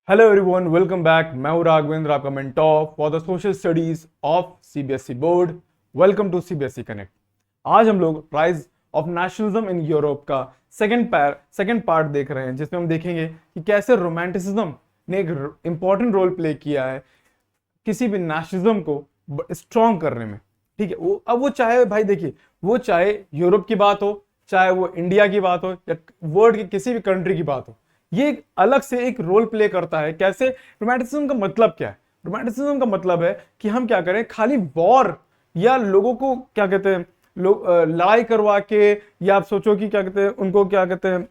Hello everyone, welcome back. मैं हूं राघवेंद्र, आपका mentor for the social studies of CBSE board. Welcome to CBSE connect. आज हम लोग rise of nationalism in Europe का सेकंड पार्ट देख रहे हैं, जिसमें हम देखेंगे कि कैसे रोमांटिसिज्म ने एक इंपॉर्टेंट रोल प्ले किया है किसी भी नेशनलिज्म को स्ट्रॉन्ग करने में। ठीक है, वो चाहे भाई देखिए, वो चाहे यूरोप की बात हो, चाहे वो इंडिया की बात हो, या वर्ल्ड की किसी भी कंट्री की बात हो, ये एक अलग से एक रोल प्ले करता है। कैसे? रोमांटिसिज्म का मतलब क्या है? रोमांटिसिज्म का मतलब है कि हम क्या करें, खाली वॉर या लोगों को क्या कहते हैं, लोग लड़ाई करवा के, या आप सोचो कि क्या कहते हैं उनको, क्या कहते हैं,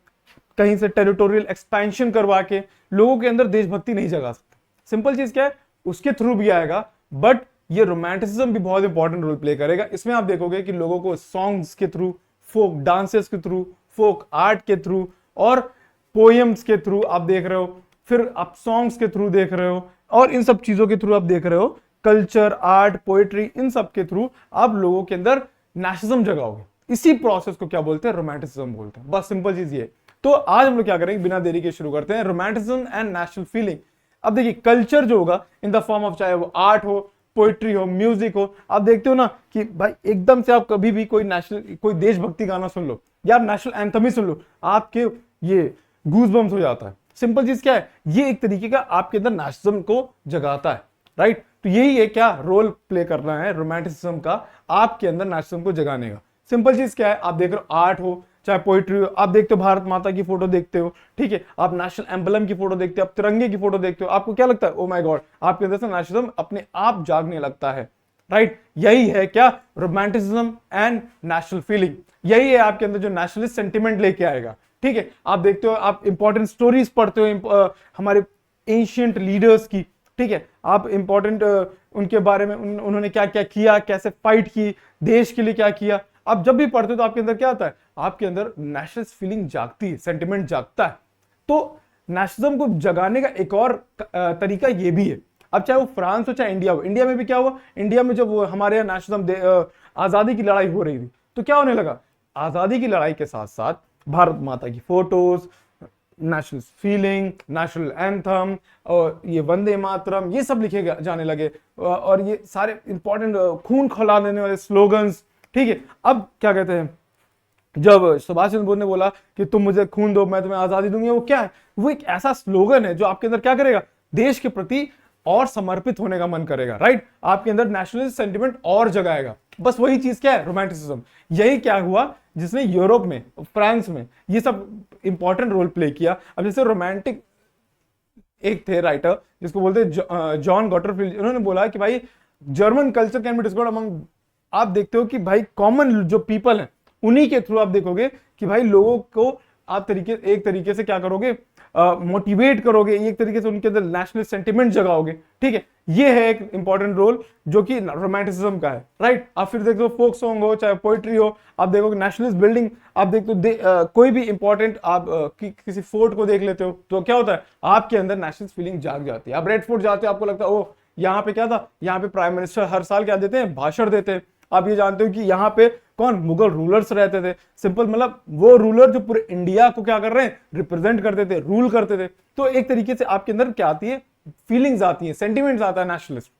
कहीं से टेरिटोरियल एक्सपेंशन करवा के लोगों के अंदर देशभक्ति नहीं जगा सकते। सिंपल चीज क्या है, उसके थ्रू भी आएगा, बट ये रोमांटिसिज्म भी बहुत इंपॉर्टेंट रोल प्ले करेगा। इसमें आप देखोगे कि लोगों को सॉन्ग्स के थ्रू, फोक डांसेस के थ्रू, फोक आर्ट के थ्रू और पोएम्स के थ्रू आप देख रहे हो, फिर आप सॉन्ग्स के थ्रू देख रहे हो, और इन सब चीजों के थ्रू आप देख रहे हो, कल्चर, आर्ट, पोएट्री, इन सब के थ्रू आप लोगों के अंदर नेशनलिज्म जगाओगे। इसी प्रोसेस को क्या बोलते हैं? रोमांटिसिज्म बोलते हैं। बस सिंपल चीज ये। तो आज हम लोग क्या करेंगे, बिना देरी के शुरू करते हैं, रोमांटिसिज्म एंड नेशनल फीलिंग। अब देखिए, कल्चर जो होगा इन द फॉर्म ऑफ, चाहे वो आर्ट हो, पोइट्री हो, म्यूजिक हो, आप देखते हो ना कि भाई एकदम से आप कभी भी कोई देशभक्ति गाना सुन लो या नेशनल एंथम ही सुन लो, आपके ये गूज़बम्स हो जाता है। सिंपल चीज क्या है, ये एक तरीके का आपके अंदर नेशनलिज्म को जगाता है, राइट? तो यही है क्या रोल प्ले करना है रोमांटिसिज्म का आपके अंदर नेशनलिज्म को जगाने का। सिंपल चीज क्या है, आप देख रहे हो आर्ट हो, चाहे पोइट्री हो, आप देखते हो भारत माता की फोटो देखते हो, ठीक है, आप नेशनल एम्बलम की फोटो देखते हो, आप तिरंगे की फोटो देखते हो, आपको क्या लगता है? ओ माय गॉड, आपके अंदर से नेशनलिज्म अपने आप जागने लगता है, राइट? यही है क्या रोमांटिसिज्म एंड नेशनल फीलिंग। यही है आपके अंदर जो नेशनलिस्ट सेंटिमेंट लेके आएगा। ठीक है, आप देखते हो, आप इंपॉर्टेंट स्टोरीज पढ़ते हो हमारे एंशियंट लीडर्स की, ठीक है, आप इंपॉर्टेंट उनके बारे में, उन्होंने क्या क्या किया, कैसे फाइट की, देश के लिए क्या किया, आप जब भी पढ़ते हो तो आपके अंदर क्या आता है? आपके अंदर नेशनलिस्ट फीलिंग जागती है, सेंटिमेंट जागता है। तो नेशनलिज्म को जगाने का एक और तरीका ये भी है। अब चाहे वो फ्रांस हो चाहे इंडिया हो, इंडिया में भी क्या हुआ, इंडिया में जब हमारे यहाँ नेशनलिज्म आजादी की लड़ाई हो रही थी, तो क्या होने लगा, आजादी की लड़ाई के साथ साथ भारत माता की photos, national feeling, national anthem और ये वंदे मातरम, ये सब लिखे जाने लगे, और ये सारे इंपॉर्टेंट खून खौला देने वाले स्लोगन्स। ठीक है, अब क्या कहते हैं, जब सुभाष चंद्र बोस ने बोला कि तुम मुझे खून दो मैं तुम्हें आजादी दूंगी, वो क्या है? वो एक ऐसा स्लोगन है जो आपके अंदर क्या करेगा, देश के प्रति और समर्पित होने का मन करेगा, राइट? आपके अंदर नेशनलिस्ट सेंटिमेंट और जगाएगा। बस वही चीज क्या है, रोमांटिसिज्म। यही क्या हुआ जिसने यूरोप में, फ्रांस में ये सब इंपॉर्टेंट रोल प्ले किया। अब जैसे रोमांटिक एक थे राइटर जिसको बोलते हैं जॉन गॉटरफील्ड, उन्होंने बोला कि भाई German culture can be discovered among, आप देखते हो कि भाई कॉमन जो पीपल हैं उन्हीं के थ्रू आप देखोगे कि भाई लोगों को आप एक तरीके से क्या करोगे, मोटिवेट करोगे, एक तरीके से उनके अंदर नेशनल सेंटिमेंट जगाओगे। ठीक है, ये है एक इंपॉर्टेंट रोल जो कि रोमांटिसिज्म का है, राइट? आप फिर देखो फोक सॉन्ग हो चाहे पोइट्री हो, आप देखोगे नेशनलिस्ट बिल्डिंग, आप देखते हो कोई भी इंपॉर्टेंट आप किसी फोर्ट को देख लेते हो तो क्या होता है, आपके अंदर नेशनल फीलिंग जाग जाती है। आप रेड फोर्ट जाते हो, आपको लगता है ओ यहाँ पे क्या था, यहाँ पे प्राइम मिनिस्टर हर साल क्या देते हैं, भाषण देते हैं। आप ये जानते हो कि यहाँ पे कौन मुगल रूलर्स रहते थे, सिंपल मतलब वो रूलर जो पूरे इंडिया को क्या कर रहे हैं, रिप्रेजेंट करते थे, रूल करते थे। तो एक तरीके से आपके अंदर क्या आती है, फीलिंग्स आती है, सेंटिमेंट्स आता है नेशनलिस्ट।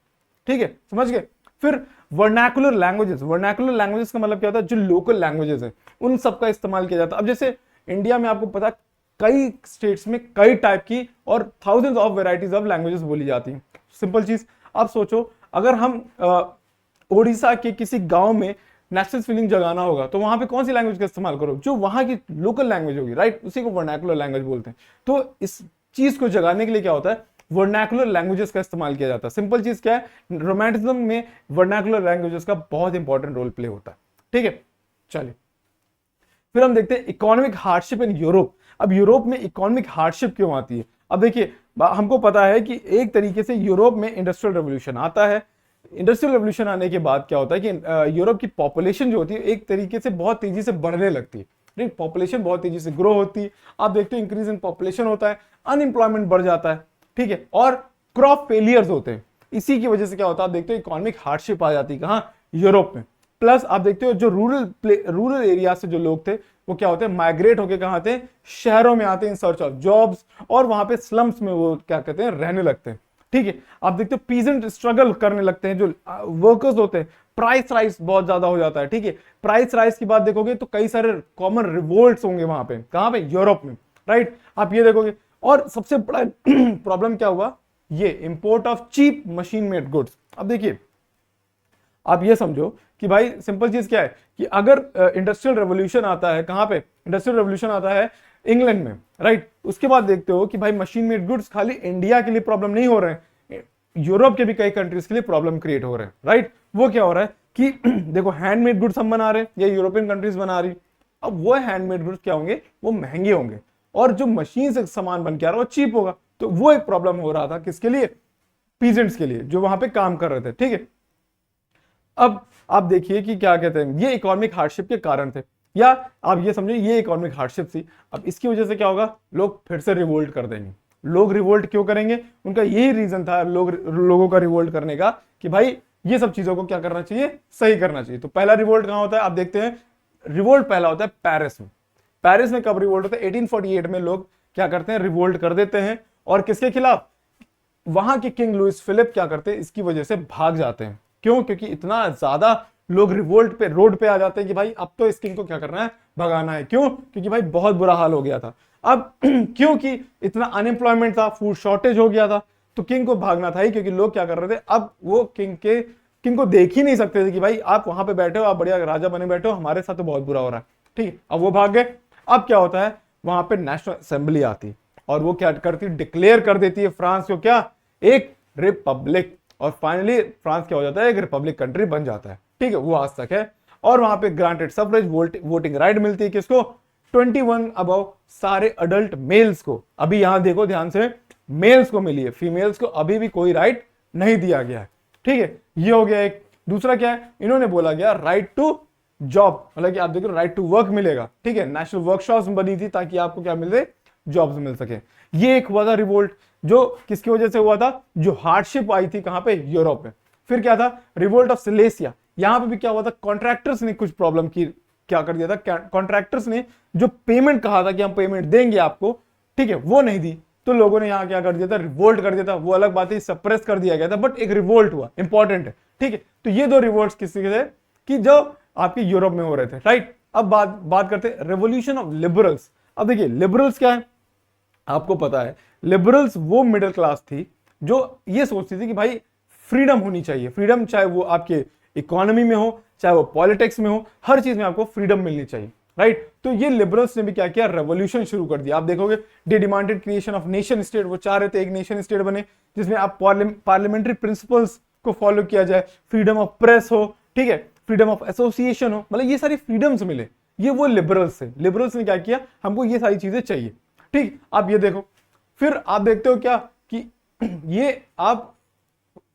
ठीक है, समझ गए? फिर वर्नाकुलर लैंग्वेजेस, वर्नाकुलर लैंग्वेजेस का मतलब क्या होता है, जो लोकल लैंग्वेजेस है उन सबका इस्तेमाल किया जाता है। अब जैसे इंडिया में आपको पता, कई स्टेट्स में कई टाइप की और thousands of varieties of languages बोली जाती हैं। सिंपल चीज, आप सोचो अगर हम ओडिशा के किसी गांव में नेशनल फीलिंग जगाना होगा तो वहां पे कौन सी लैंग्वेज का इस्तेमाल करो, जो वहां की लोकल लैंग्वेज होगी, राइट? उसी को वर्नाकुलर लैंग्वेज बोलते हैं। तो इस चीज को जगाने के लिए क्या होता है, वर्नाकुलर लैंग्वेजेस का इस्तेमाल किया जाता है। सिंपल चीज क्या है, रोमांटिसिज्म में वर्नाकुलर लैंग्वेजेस का बहुत इंपॉर्टेंट रोल प्ले होता है। ठीक है, चलिए फिर हम देखते हैं इकोनॉमिक हार्डशिप इन यूरोप। अब यूरोप में इकोनॉमिक हार्डशिप क्यों आती है? अब देखिए, हमको पता है कि एक तरीके से यूरोप में इंडस्ट्रियल रेवोल्यूशन आता है। इंडस्ट्रियल रेवोल्यूशन आने के बाद क्या होता है कि यूरोप की पॉपुलेशन जो होती है एक तरीके से बहुत तेजी से बढ़ने लगती है, ठीक? पॉपुलेशन बहुत तेजी से ग्रो होती है, आप देखते हो इंक्रीज इन पॉपुलेशन होता है, अनएम्प्लॉयमेंट बढ़ जाता है, ठीक है, और क्रॉप फेलियर्स होते हैं। इसी की वजह से क्या होता है, आप देखते हो इकोनॉमिक हार्डशिप आ जाती है कहाँ, यूरोप में। प्लस आप देखते हो जो रूरल एरिया से जो लोग थे वो क्या होते हैं, माइग्रेट होके कहाँ आते हैं, शहरों में आते हैं इन सर्च ऑफ जॉब्स, और वहां पे स्लम्स में वो क्या कहते हैं, रहने लगते हैं। ठीक है, आप देखते हो पीजेंट स्ट्रगल करने लगते हैं, जो वर्कर्स होते हैं, प्राइस राइज बहुत ज्यादा हो जाता है। ठीक है, प्राइस राइज की बात देखोगे तो कई सारे कॉमन रिवोल्ट्स होंगे वहां पे, कहां पे, यूरोप में, राइट। आप ये देखोगे, और सबसे बड़ा प्रॉब्लम क्या हुआ, ये import of cheap machine made goods. अब देखिए, आप ये समझो कि भाई सिंपल चीज क्या है कि अगर इंडस्ट्रियल रेवोल्यूशन आता है, कहां पे, इंडस्ट्रियल रेवोल्यूशन आता है इंग्लैंड में, राइट। उसके बाद देखते हो कि भाई मशीन मेड गुड्स खाली इंडिया के लिए प्रॉब्लम नहीं हो रहे हैं, यूरोप के भी कई कंट्रीज के लिए प्रॉब्लम क्रिएट हो रहे हैं, राइट। वो क्या हो रहा है कि देखो हैंडमेड गुड्स हम बना रहे हैं, या यूरोपियन कंट्रीज बना रही, अब वो हैंडमेड गुड्स क्या होंगे, वो महंगे होंगे, और जो मशीन से सामान बन के आ रहा है वो चीप होगा। तो वो एक प्रॉब्लम हो रहा था किसके लिए, पीजेंट्स के लिए, जो वहां पे काम कर रहे थे। ठीक है, अब आप देखिए कि क्या कहते हैं, ये इकोनॉमिक हार्डशिप के कारण थे, या आप ये समझिए ये इकोनॉमिक हार्डशिप थी। अब इसकी वजह से क्या होगा, लोग फिर से रिवोल्ट कर देंगे। लोग रिवोल्ट क्यों करेंगे, उनका यही रीजन था लोगों का रिवोल्ट करने का, कि भाई ये सब चीजों को क्या करना चाहिए, सही करना चाहिए। तो पहला रिवोल्ट कहां होता है, आप देखते हैं रिवोल्ट पहला होता है पेरिस में। पेरिस में कब रिवोल्ट होता है, 1848 में लोग क्या करते हैं, रिवोल्ट कर देते हैं, और किसके खिलाफ, वहां के किंग लुइस फिलिप क्या करते हैं, इसकी वजह से भाग जाते हैं। क्यों, क्योंकि इतना ज्यादा लोग रिवोल्ट पे, रोड पे आ जाते हैं कि भाई अब तो इस किंग को क्या करना है, भगाना है। क्यों, क्योंकि भाई बहुत बुरा हाल हो गया था। अब क्योंकि इतना अनएम्प्लॉयमेंट था, फूड शॉर्टेज हो गया था, तो किंग को भागना था ही, क्योंकि लोग क्या कर रहे थे, अब वो किंग को देख ही नहीं सकते थे कि भाई आप वहां पे बैठे हो, आप बढ़िया राजा बने बैठे हो, हमारे साथ तो बहुत बुरा हो रहा है। ठीक है, अब वो भाग गए। अब क्या होता है, वहां पे नेशनल असेंबली आती, और वो क्या करती, डिक्लेयर कर देती है फ्रांस को क्या, एक रिपब्लिक, और फाइनली फ्रांस क्या हो जाता है, एक रिपब्लिक कंट्री बन जाता है। ठीक है, वो आज तक है। और वहां पे ग्रांटेड सफरेज, वोटिंग राइट मिलती है किसको, 21 अबव सारे अडल्ट मेल्स को। अभी यहां देखो ध्यान से, मेल्स को मिली है, फीमेल्स को अभी भी कोई राइट नहीं दिया गया है। ठीक है, ये हो गया एक। दूसरा क्या है, इन्होंने बोला गया राइट टू जॉब, मतलब कि आप देखो राइट टू वर्क मिलेगा। ठीक है, नेशनल वर्कशॉप्स बनी थी ताकि आपको क्या मिले, जॉब्स मिल सके। ये एक हुआ था रिवोल्ट, जो किसकी वजह से हुआ था, जो हार्डशिप आई थी कहां पे, यूरोप में। फिर क्या था, रिवोल्ट ऑफ सिलेसिया, यहां पे भी क्या हुआ था, कॉन्ट्रैक्टर्स ने कुछ प्रॉब्लम की, क्या कर दिया था, कॉन्ट्रैक्टर्स ने जो पेमेंट कहा था कि हम पेमेंट देंगे आपको, ठीक है, वो नहीं दी, तो लोगों ने यहां क्या कर दिया था, रिवोल्ट कर दिया था। वो अलग बात है, सप्रेस कर दिया गया था, बट एक रिवोल्ट हुआ, इंपॉर्टेंट है। ठीक है, तो ये दो रिवोल्ट किसके थे, कि जो आपके यूरोप में हो रहे थे, राइट। अब बात करते हैं रेवोल्यूशन ऑफ लिबरल्स। अब देखिए लिबरल्स क्या है, आपको पता है, लिबरल्स वो मिडिल क्लास थी जो ये सोचती थी कि भाई फ्रीडम होनी चाहिए। फ्रीडम चाहे वो आपके इकोनॉमी में हो, चाहे वो पॉलिटिक्स में हो, हर चीज में आपको फ्रीडम मिलनी चाहिए, राइट। तो ये लिबरल्स ने भी क्या किया, रेवोल्यूशन शुरू कर दिया। आप देखोगे they demanded creation of nation state, वो चाह रहे थे एक नेशन स्टेट बने जिसमें आप पार्लियामेंट्री प्रिंसिपल्स को फॉलो किया जाए, फ्रीडम ऑफ प्रेस हो, ठीक है, फ्रीडम ऑफ एसोसिएशन हो, मतलब ये सारी फ्रीडम्स मिले। ये वो लिबरल्स है, लिबरल्स ने क्या किया, हमको ये सारी चीजें चाहिए। ठीक, आप ये देखो, फिर आप देखते हो क्या कि ये आप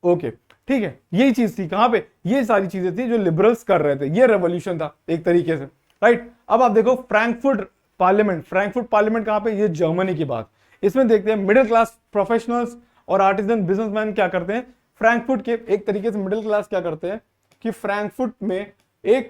ओके, ठीक है, यही चीज थी कहां पे, ये सारी चीजें थी जो लिबरल्स कर रहे थे, ये रेवोल्यूशन था एक तरीके से, राइट। अब आप देखो फ्रैंकफर्ट पार्लियामेंट कहां पे, ये जर्मनी की बात। इसमें देखते हैं मिडिल क्लास प्रोफेशनल्स और आर्टिजन बिजनेसमैन क्या करते हैं, फ्रैंकफर्ट के एक तरीके से मिडिल क्लास क्या करते हैं कि फ्रैंकफर्ट में एक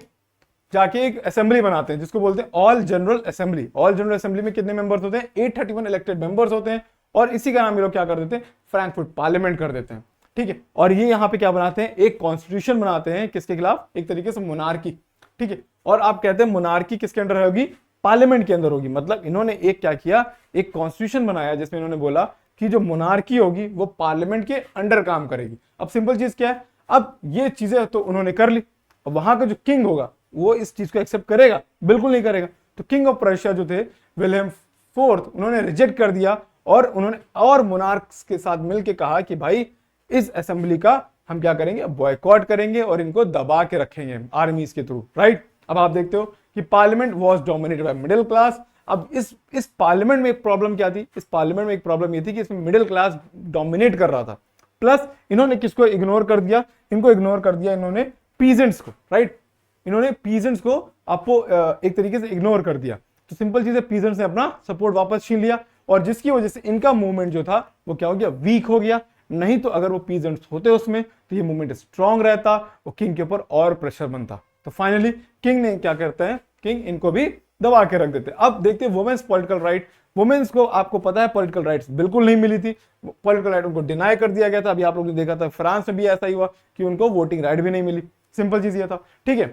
जाके एक असेंबली बनाते हैं जिसको बोलते हैं all general assembly. All general assembly में कितने मेंबर्स होते हैं, 831 इलेक्टेड मेंबर्स होते हैं, और इसी का नाम ये लोग क्या कर देते हैं, फ्रैंकफर्ट पार्लियामेंट कर देते हैं। ठीक है, और ये यहाँ पे क्या बनाते हैं, एक कॉन्स्टिट्यूशन बनाते हैं, किसके खिलाफ, एक तरीके से मोनार्की। ठीक है, और आप कहते हैं मोनार्की किसके अंडर होगी, पार्लियामेंट के अंदर होगी। मतलब इन्होंने एक क्या किया, एक कॉन्स्टिट्यूशन बनाया जिसमें इन्होंने बोला कि जो मोनार्की होगी वो पार्लियामेंट के अंडर काम करेगी। अब सिंपल चीज क्या है, अब ये चीजें तो उन्होंने कर ली, अब वहां का जो किंग होगा वो इस चीज को एक्सेप्ट करेगा, बिल्कुल नहीं करेगा। तो किंग ऑफ प्रशिया जो थे विलियम फोर्थ, उन्होंने रिजेक्ट कर दिया, और उन्होंने और मोनार्क्स के साथ मिलकर कहा कि भाई इस असेंबली का हम क्या करेंगे, बॉयकॉट करेंगे और इनको दबा के रखेंगे आर्मीज के थ्रू, राइट। अब आप देखते हो कि parliament was dominated by middle class. अब इस पार्लियामेंट में एक प्रॉब्लम क्या थी, इस पार्लियामेंट में एक प्रॉब्लम ये थी कि इसमें मिडिल क्लास डोमिनेट कर रहा था, प्लस इन्होंने किसको इग्नोर कर दिया, इनको इग्नोर कर दिया इन्होंने पीजेंट्स को, राइट। इन्होंने पीजेंट्स को आपको एक तरीके से इग्नोर कर दिया। तो सिंपल चीज है, पीजेंट्स ने अपना सपोर्ट वापस छीन लिया, और जिसकी वजह से इनका मूवमेंट जो था वो क्या हो गया, वीक हो गया। नहीं तो अगर वो पीजेंट्स होते उसमें तो ये मूवमेंट स्ट्रांग रहता, वो किंग के ऊपर और प्रेशर बनता। तो फाइनली किंग ने क्या करते हैं, किंग इनको भी दबा के रख देते। अब देखते हैं वुमेन्स पॉलिटिकल राइट। वुमेन्स को आपको पता है पॉलिटिकल राइट्स बिल्कुल नहीं मिली थी, पॉलिटिकल राइट उनको डिनाई कर दिया गया था। अभी आप लोगों ने देखा था फ्रांस में भी ऐसा ही हुआ कि उनको वोटिंग राइट भी नहीं मिली। सिंपल चीज ये था, ठीक है।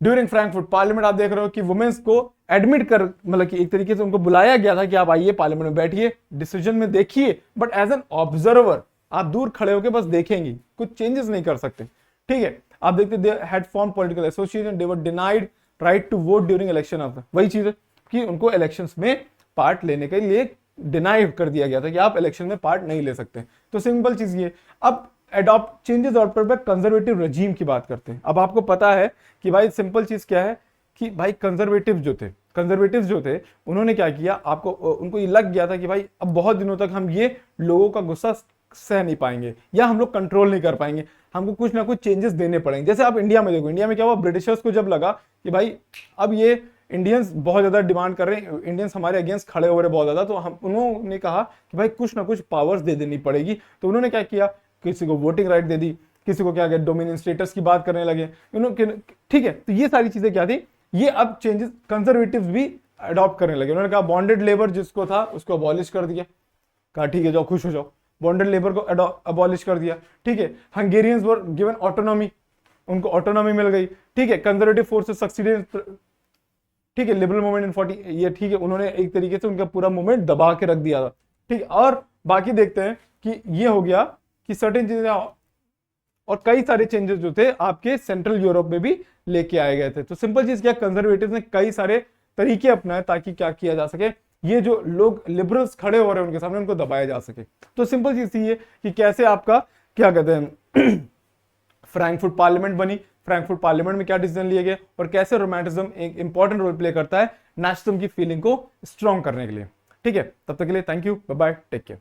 ड्यूरिंग फ्रैंकफर्ट पार्लियामेंट आप देख रहे हो कि वुमेन्स को एडमिट कर, मतलब कि एक तरीके से उनको बुलाया गया था कि आप आइए पार्लियामेंट में बैठिए, डिसीजन में देखिए, बट एज एन ऑब्जर्वर आप दूर खड़े होकर बस देखेंगे, कुछ चेंजेस नहीं कर सकते, ठीक है। आप देखते they had form political association, they were denied right to vote during election of, वही चीज है कि उनको इलेक्शंस में पार्ट लेने के लिए डिनाई कर दिया गया था कि आप इलेक्शन में पार्ट नहीं ले सकते। तो सिंपल चीज ये। अब एडॉप्ट चेंजेस और पर कंजर्वेटिव रजीम की बात करते हैं। अब आपको पता है कि भाई सिंपल चीज क्या है कि भाई कंजर्वेटिव जो थे उन्होंने क्या किया, आपको उनको ये लग गया था कि भाई अब बहुत दिनों तक हम ये लोगों का गुस्सा सह नहीं पाएंगे या हम लोग कंट्रोल नहीं कर पाएंगे, हमको कुछ ना कुछ चेंजेस देने पड़ेंगे। जैसे आप इंडिया में देखो, इंडिया में क्या हुआ, ब्रिटिशर्स को जब लगा कि भाई अब ये इंडियंस बहुत ज्यादा डिमांड कर रहे हैं, इंडियंस हमारे अगेंस्ट खड़े हो रहे बहुत ज्यादा, तो हम उन्होंने कहा कि भाई कुछ ना कुछ पावर्स दे देनी पड़ेगी। तो उन्होंने क्या किया, किसी को वोटिंग राइट दे दी, किसी को क्या किया, डोमिनियन स्टेटस की बात करने लगे, ठीक है। तो ये सारी चीजें क्या थी, ये अब चेंजेस कंजर्वेटिव्स भी अडॉप्ट करने लगे। उन्होंने कहा बॉन्डेड लेबर जिसको था उसको अबॉलिश कर दिया, कहा ठीक है जाओ खुश हो जाओ, बॉन्डेड लेबर को अबॉलिश कर दिया, ठीक है। हंगेरियंस वर गिवन ऑटोनॉमी, उनको ऑटोनॉमी मिल गई, ठीक है। कंजर्वेटिव फोर्सेस सक्सीडेड, ठीक है। लिबरल मूवमेंट इन 40 ये ठीक है, उन्होंने एक तरीके से उनका पूरा मूवमेंट दबा के रख दिया था, ठीक है। और बाकी देखते हैं कि ये हो गया कि सर्टेन चीजें और कई सारे चेंजेस जो थे आपके सेंट्रल यूरोप में भी लेके आए गए थे। तो सिंपल चीज क्या, कंजर्वेटिव ने कई सारे तरीके अपनाए ताकि क्या किया जा सके, ये जो लोग लिबरल्स खड़े हो रहे हैं उनके सामने उनको दबाया जा सके। तो सिंपल चीज ये कि कैसे आपका क्या कहते हैं फ्रैंकफर्ट पार्लियामेंट बनी, फ्रैंकफर्ट पार्लियामेंट में क्या डिसीजन लिए गए और कैसे रोमांटिज्म एक इंपॉर्टेंट रोल प्ले करता है नेशनलिज्म की फीलिंग को स्ट्रॉन्ग करने के लिए, ठीक है। तब तक के लिए thank you, bye bye, take care.